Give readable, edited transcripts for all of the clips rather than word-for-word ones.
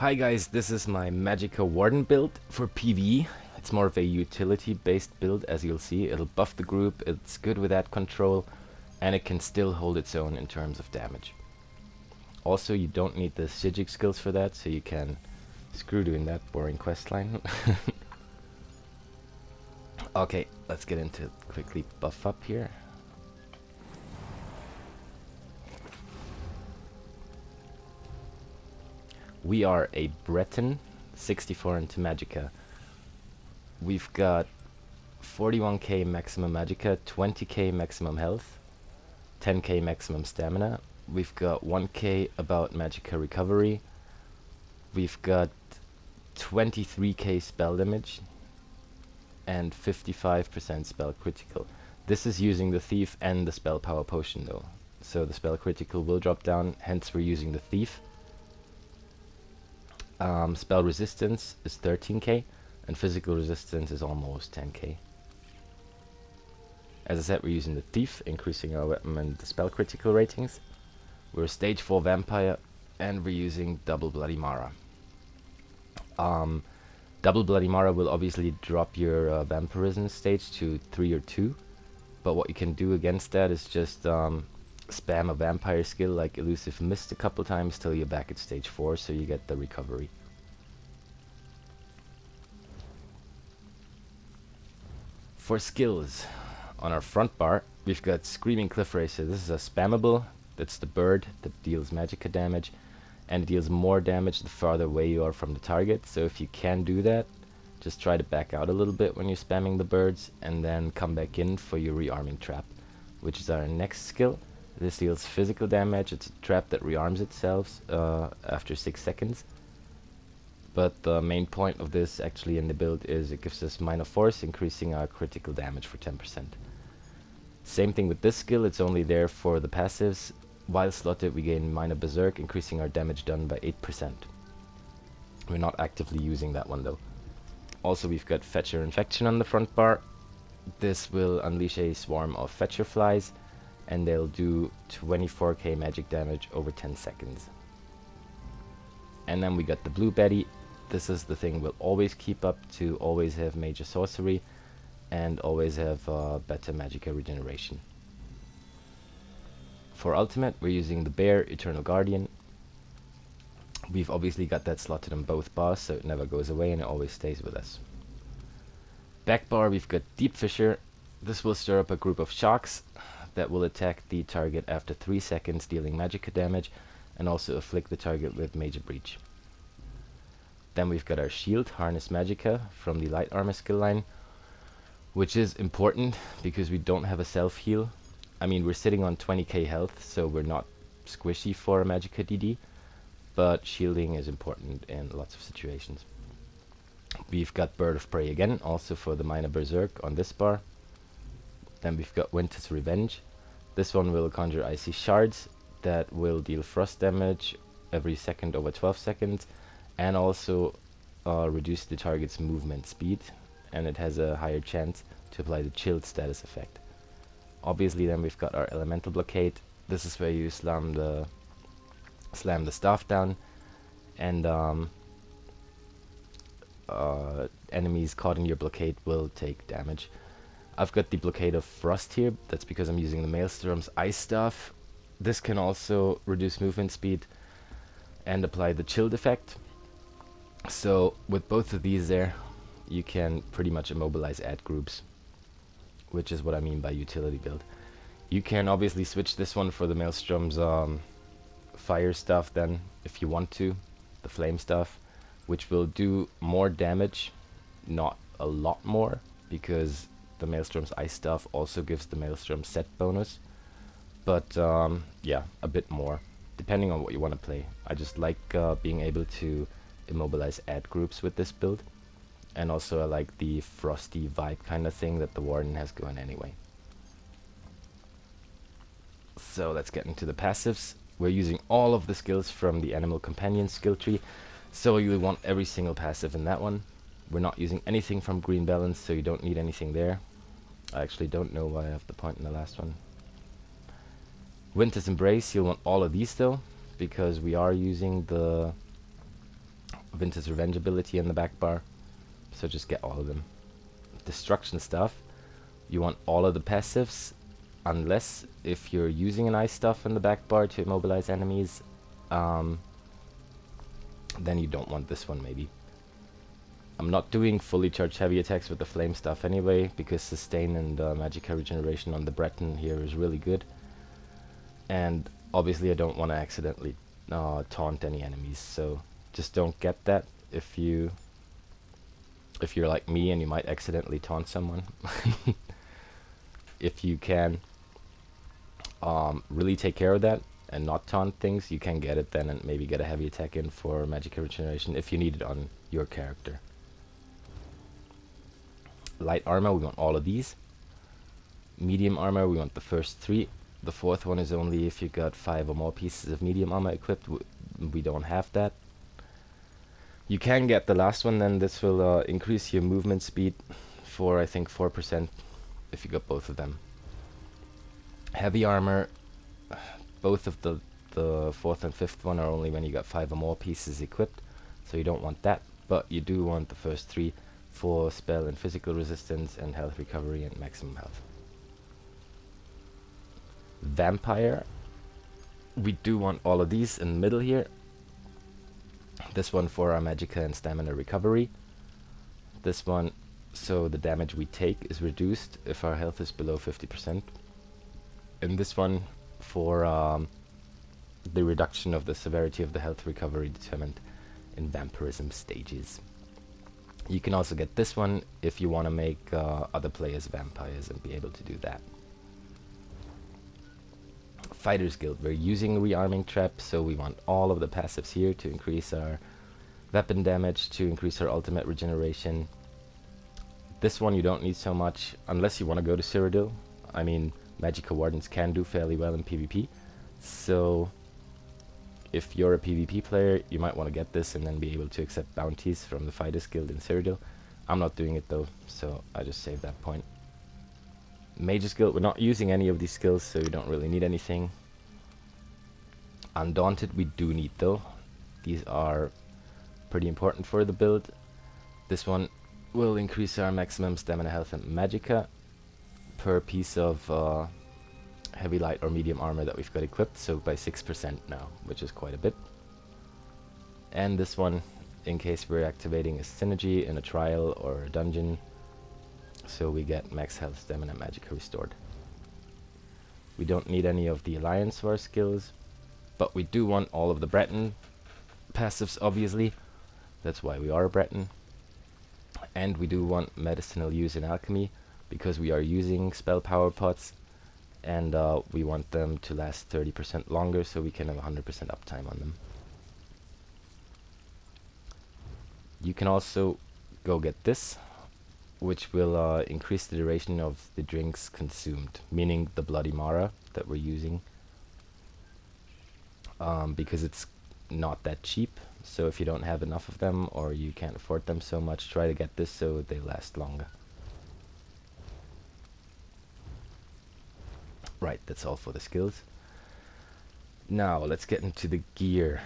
Hi guys, this is my Magicka Warden build for PvE. It's more of a utility based build, as you'll see. It'll buff the group, it's good with ad control, and it can still hold its own in terms of damage. Also, you don't need the psijic skills for that, so you can screw doing that boring questline. Okay, let's get into it. Quickly buff up here. We are a Breton, 64 into Magicka. We've got 41k maximum Magicka, 20k maximum health, 10k maximum stamina. We've got 1k about Magicka recovery. We've got 23k spell damage and 55% spell critical. This is using the Thief and the spell power potion though. So the spell critical will drop down, hence we're using the Thief. Spell resistance is 13k, and physical resistance is almost 10k. As I said, we're using the Thief, increasing our weapon and the spell critical ratings. We're a stage 4 vampire, and we're using Double Bloody Mara. Double Bloody Mara will obviously drop your vampirism stage to 3 or 2, but what you can do against that is just spam a vampire skill like Elusive Mist a couple times till you're back at stage 4, so you get the recovery. For skills, on our front bar, we've got Screaming Cliff Racer. This is a spammable, that's the bird that deals Magicka damage, and it deals more damage the farther away you are from the target, so if you can do that, just try to back out a little bit when you're spamming the birds, and then come back in for your rearming trap, which is our next skill. This deals physical damage. It's a trap that rearms itself after 6 seconds. But the main point of this actually in the build is it gives us minor force, increasing our critical damage for 10%. Same thing with this skill, it's only there for the passives. While slotted, we gain minor berserk, increasing our damage done by 8%. We're not actively using that one though. Also, we've got Fetcher Infection on the front bar. This will unleash a swarm of Fetcher flies, and they'll do 24k magic damage over 10 seconds. And then we got the Blue Betty. This is the thing we'll always keep up to always have major sorcery and always have better Magicka regeneration. For ultimate, we're using the Bear Eternal Guardian. We've obviously got that slotted on both bars, so it never goes away and it always stays with us. Back bar, we've got Deep Fisher. This will stir up a group of sharks that will attack the target after 3 seconds, dealing Magicka damage, and also afflict the target with Major Breach. Then we've got our shield, Harness Magicka, from the light armor skill line, which is important because we don't have a self-heal. I mean, we're sitting on 20k health, so we're not squishy for a Magicka DD, but shielding is important in lots of situations. We've got Bird of Prey again, also for the minor berserk on this bar. Then we've got Winter's Revenge. This one will conjure icy shards that will deal frost damage every second over 12 seconds, and also reduce the target's movement speed, and it has a higher chance to apply the chilled status effect. Obviously then we've got our Elemental Blockade. This is where you slam the staff down, and enemies caught in your blockade will take damage. I've got the Blockade of Frost here, that's because I'm using the Maelstrom's Ice Staff. This can also reduce movement speed and apply the chilled effect. So with both of these there, you can pretty much immobilize ad groups, which is what I mean by utility build. You can obviously switch this one for the Maelstrom's fire stuff then, if you want to, the flame stuff, which will do more damage, not a lot more, because the Maelstrom's ice stuff also gives the Maelstrom set bonus, but yeah, a bit more, depending on what you want to play. I just like being able to immobilize ad groups with this build, and also I like the frosty vibe kind of thing that the Warden has going anyway. So let's get into the passives. We're using all of the skills from the Animal Companion skill tree, so you want every single passive in that one. We're not using anything from Green Balance, so you don't need anything there. I actually don't know why I have the point in the last one. Winter's Embrace, you'll want all of these though, because we are using the Winter's Revenge ability in the back bar, so just get all of them. Destruction stuff, you want all of the passives, unless if you're using an ice stuff in the back bar to immobilize enemies, then you don't want this one maybe. I'm not doing fully charged heavy attacks with the flame stuff anyway, because sustain and Magicka regeneration on the Breton here is really good. And obviously I don't want to accidentally taunt any enemies, so just don't get that if you're like me and you might accidentally taunt someone. If you can really take care of that and not taunt things, you can get it then and maybe get a heavy attack in for Magicka regeneration if you need it on your character. Light armor, we want all of these. Medium armor, we want the first 3. The 4th one is only if you got 5 or more pieces of medium armor equipped. We don't have that. You can get the last one, then this will increase your movement speed for I think 4% if you got both of them. Heavy armor, both of the 4th and 5th one are only when you got 5 or more pieces equipped, so you don't want that, but you do want the first 3 for spell and physical resistance and health recovery and maximum health. Vampire, we do want all of these in the middle here. This one for our Magicka and stamina recovery. This one so the damage we take is reduced if our health is below 50%. And this one for the reduction of the severity of the health recovery determined in vampirism stages. You can also get this one if you want to make other players vampires and be able to do that. Fighters Guild, we're using rearming trap, so we want all of the passives here to increase our weapon damage, to increase our ultimate regeneration. This one you don't need so much unless you want to go to Cyrodiil. I mean, Magicka Wardens can do fairly well in PvP, so if you're a PvP player, you might want to get this and then be able to accept bounties from the Fighters Guild in Cyrodiil. I'm not doing it though, so I just saved that point. Mage's Guild, we're not using any of these skills, so you don't really need anything. Undaunted we do need though. These are pretty important for the build. This one will increase our maximum stamina, health and Magicka per piece of heavy, light or medium armor that we've got equipped, so by 6% now, which is quite a bit. And this one, in case we're activating a synergy in a trial or a dungeon, so we get max health, stamina, Magicka restored. We don't need any of the Alliance War skills, but we do want all of the Breton passives, obviously. That's why we are a Breton. And we do want medicinal use in alchemy, because we are using spell power pots, and we want them to last 30% longer, so we can have 100% uptime on them. You can also go get this, which will increase the duration of the drinks consumed, meaning the Bloody Mara that we're using, because it's not that cheap. So if you don't have enough of them or you can't afford them so much, try to get this so they last longer. Right, that's all for the skills. Now let's get into the gear.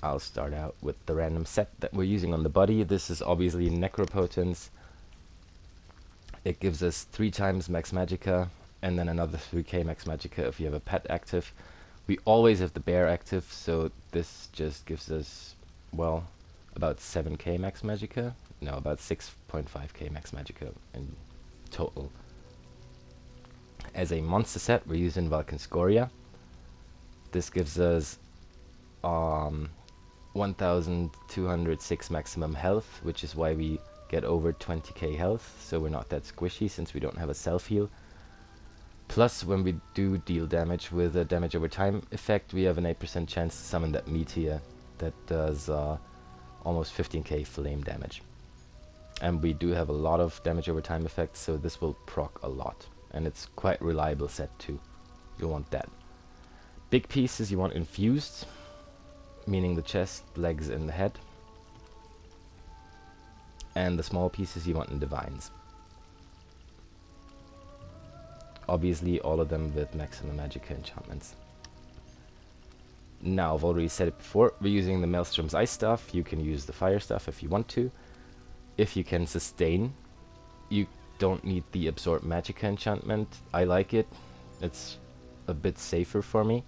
I'll start out with the random set that we're using on the body. This is obviously Necropotence. It gives us 3 times max Magicka, and then another 3k max Magicka if you have a pet active. We always have the bear active, so this just gives us, well, about 7k max Magicka. No, about 6.5k max Magicka in total. As a monster set, we're using Valkynscoria. This gives us 1206 maximum health, which is why we get over 20k health, so we're not that squishy since we don't have a self-heal. Plus, when we do deal damage with a damage over time effect, we have an 8% chance to summon that meteor that does almost 15k flame damage. And we do have a lot of damage over time effects, so this will proc a lot. And it's quite reliable set too. You'll want that. Big pieces you want infused, meaning the chest, legs and the head. And the small pieces you want in divines. Obviously all of them with maximum Magicka enchantments. Now, I've already said it before, we're using the Maelstrom's ice stuff. You can use the fire stuff if you want to. If you can sustain, you don't need the Absorb Magicka enchantment. I like it. It's a bit safer for me.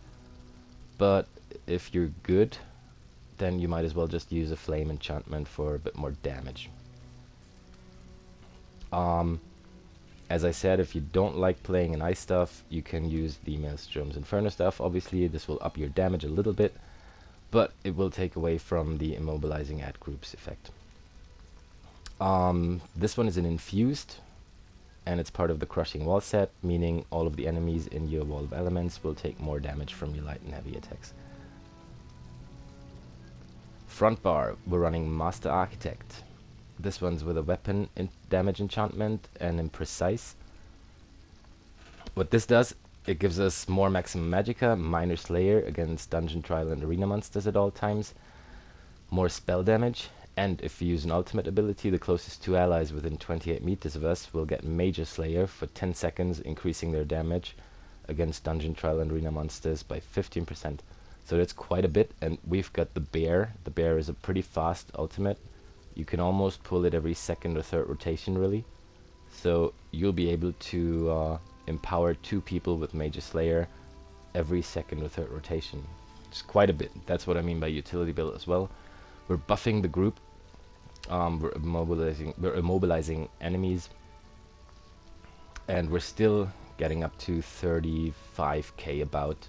But if you're good, then you might as well just use a flame enchantment for a bit more damage. As I said, if you don't like playing an ice stuff, you can use the Maelstrom's Inferno stuff. Obviously, this will up your damage a little bit, but it will take away from the immobilizing at groups effect. This one is an infused, and it's part of the Crushing Wall set, meaning all of the enemies in your Wall of Elements will take more damage from your light and heavy attacks. Front bar, we're running Master Architect. This one's with a weapon damage enchantment and imprecise. What this does, it gives us more maximum magicka, minor slayer against dungeon, trial and arena monsters at all times, more spell damage, and if we use an ultimate ability, the closest two allies within 28 meters of us will get major slayer for 10 seconds, increasing their damage against dungeon, trial and arena monsters by 15%. So that's quite a bit, and we've got the bear. The bear is a pretty fast ultimate. You can almost pull it every second or third rotation, really. So you'll be able to empower 2 people with Major Slayer every second or third rotation. It's quite a bit. That's what I mean by utility build as well. We're buffing the group. We're immobilizing enemies, and we're still getting up to 35k about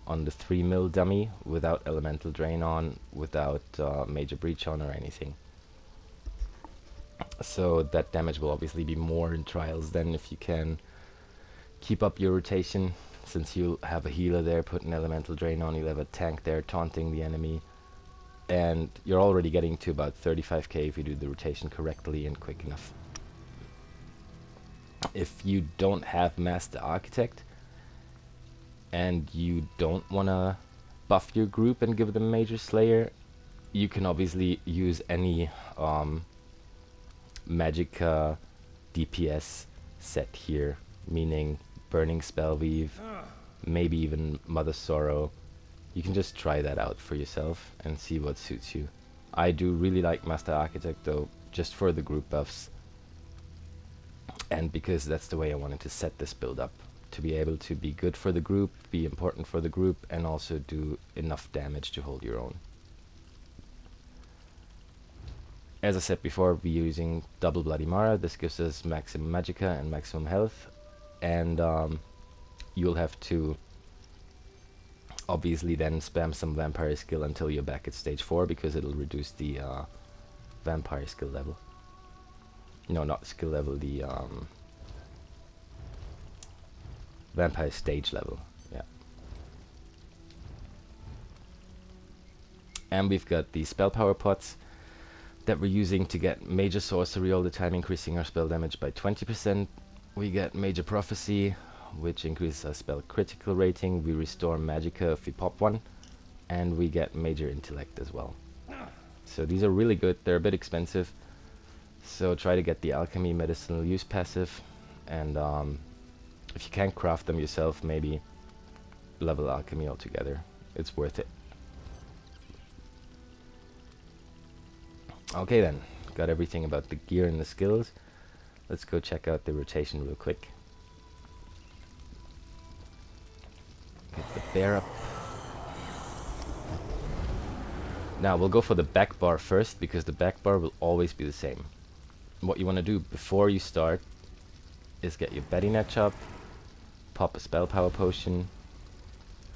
on the 3 mil dummy without elemental drain on, without major breach on or anything. So that damage will obviously be more in trials than if you can keep up your rotation, since you'll have a healer there putting elemental drain on, you'll have a tank there taunting the enemy, and you're already getting to about 35k if you do the rotation correctly and quick enough. If you don't have Master Architect and you don't want to buff your group and give them Major Slayer, you can obviously use any Magicka DPS set here, meaning Burning Spellweave, maybe even Mother Sorrow. You can just try that out for yourself and see what suits you. I do really like Master Architect though, just for the group buffs, and because that's the way I wanted to set this build up, to be able to be good for the group, be important for the group, and also do enough damage to hold your own. As I said before, we're using double Bloody Mara. This gives us maximum magicka and maximum health, and you'll have to obviously then spam some vampire skill until you're back at stage 4, because it'll reduce the vampire skill level. No, not skill level, the vampire stage level. Yeah. And we've got the spell power pots that we're using to get major sorcery all the time, increasing our spell damage by 20%. We get major prophecy, which increases our spell critical rating. We restore magicka if we pop one, and we get major intellect as well. So these are really good. They're a bit expensive, so try to get the alchemy medicinal use passive, and if you can't craft them yourself, maybe level alchemy altogether. It's worth it. Okay then, got everything about the gear and the skills. Let's go check out the rotation real quick. Get the bear up. Now we'll go for the back bar first, because the back bar will always be the same. What you want to do before you start is get your Betty Netch up, pop a spell power potion,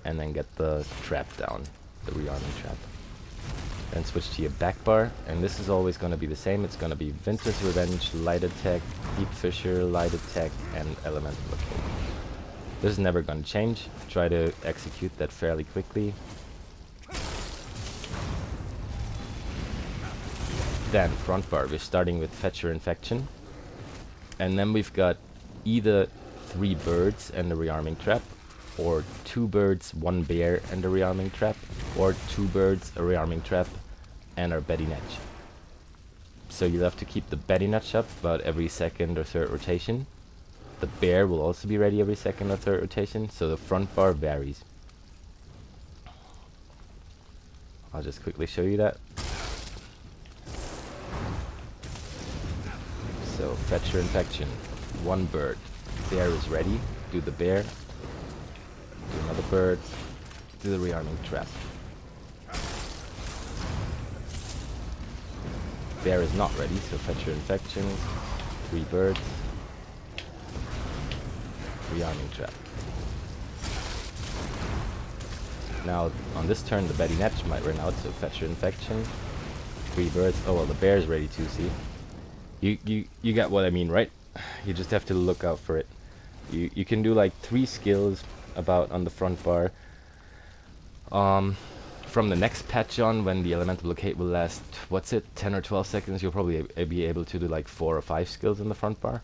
and then get the trap down, the rearming trap. Then switch to your back bar, and this is always going to be the same. It's going to be Winter's Revenge, Light Attack, Deep Fissure, Light Attack, and Elemental Blockade. This is never going to change. Try to execute that fairly quickly. Then, front bar, we're starting with Fetcher Infection. And then we've got either 3 birds and a rearming trap, or 2 birds, 1 bear and a rearming trap, or 2 birds, a rearming trap, and our Betty Netch. So you'll have to keep the Betty Netch up about every second or third rotation. The bear will also be ready every second or third rotation, so the front bar varies. I'll just quickly show you that. So fetch your infection. One bird. Bear is ready. Do the bear. Do another bird. Do the rearming trap. Bear is not ready, so fetch your infection. 3 birds. Rearming trap. Now on this turn the Betty Netch might run out, so fetch your infection. 3 birds. Oh well, the bear is ready too, see? You get what I mean, right? You just have to look out for it. You can do like 3 skills about on the front bar. From the next patch on, when the elemental blockade will last, what's it, 10 or 12 seconds, you'll probably be able to do like 4 or 5 skills in the front bar.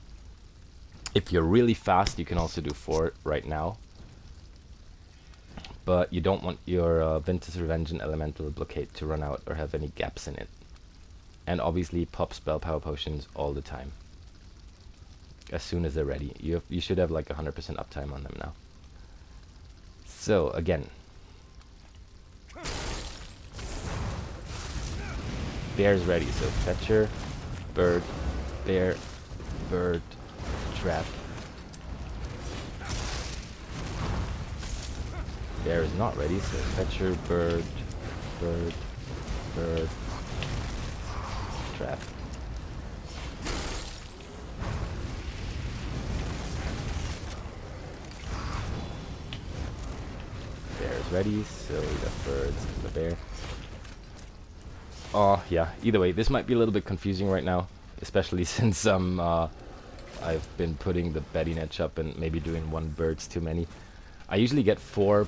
If you're really fast, you can also do 4 right now. But you don't want your Vintage Revenge and elemental blockade to run out or have any gaps in it. And obviously pop spell power potions all the time. As soon as they're ready. You should have like 100% uptime on them now. So again. Bear's ready, so fetcher, bird, bear, bird, trap. Bear is not ready, so fetcher, bird, bird, bird, trap. Bear is ready, so we got birds and the bear. Oh yeah, either way, this might be a little bit confusing right now, especially since I've been putting the Betty Netch up and maybe doing 1 bird's too many. I usually get 4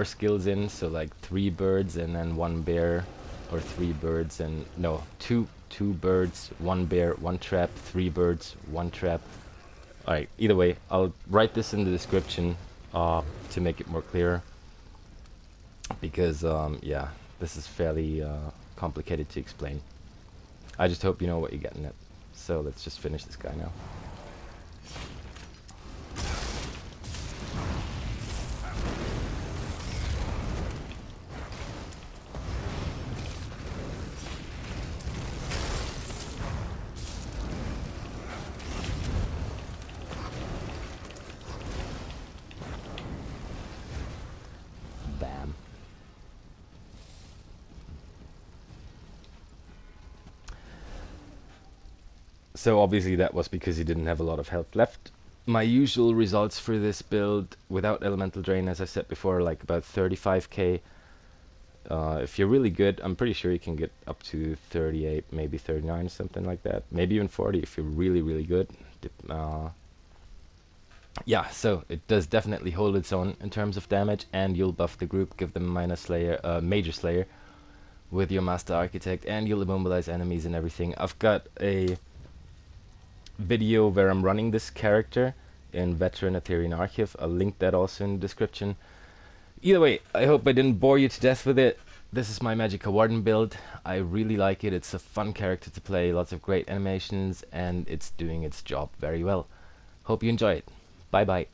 skills in, so like 3 birds and then 1 bear, or 3 birds and no, 2 birds, 1 bear, 1 trap, 3 birds, 1 trap. Alright, either way, I'll write this in the description to make it more clear, because yeah, this is fairly complicated to explain. I just hope you know what you're getting at. So let's just finish this guy now. Bam. So obviously that was because he didn't have a lot of health left. My usual results for this build without Elemental Drain, as I said before, like about 35k. If you're really good, I'm pretty sure you can get up to 38, maybe 39, something like that. Maybe even 40 if you're really, really good. Yeah, so it does definitely hold its own in terms of damage, and you'll buff the group, give them minor slayer, major slayer with your Master Architect, and you'll immobilize enemies and everything. I've got a video where I'm running this character in Veteran Aetherian Archive. I'll link that also in the description. Either way, I hope I didn't bore you to death with it. This is my Magicka Warden build. I really like it. It's a fun character to play, lots of great animations, and it's doing its job very well. Hope you enjoy it. Bye bye.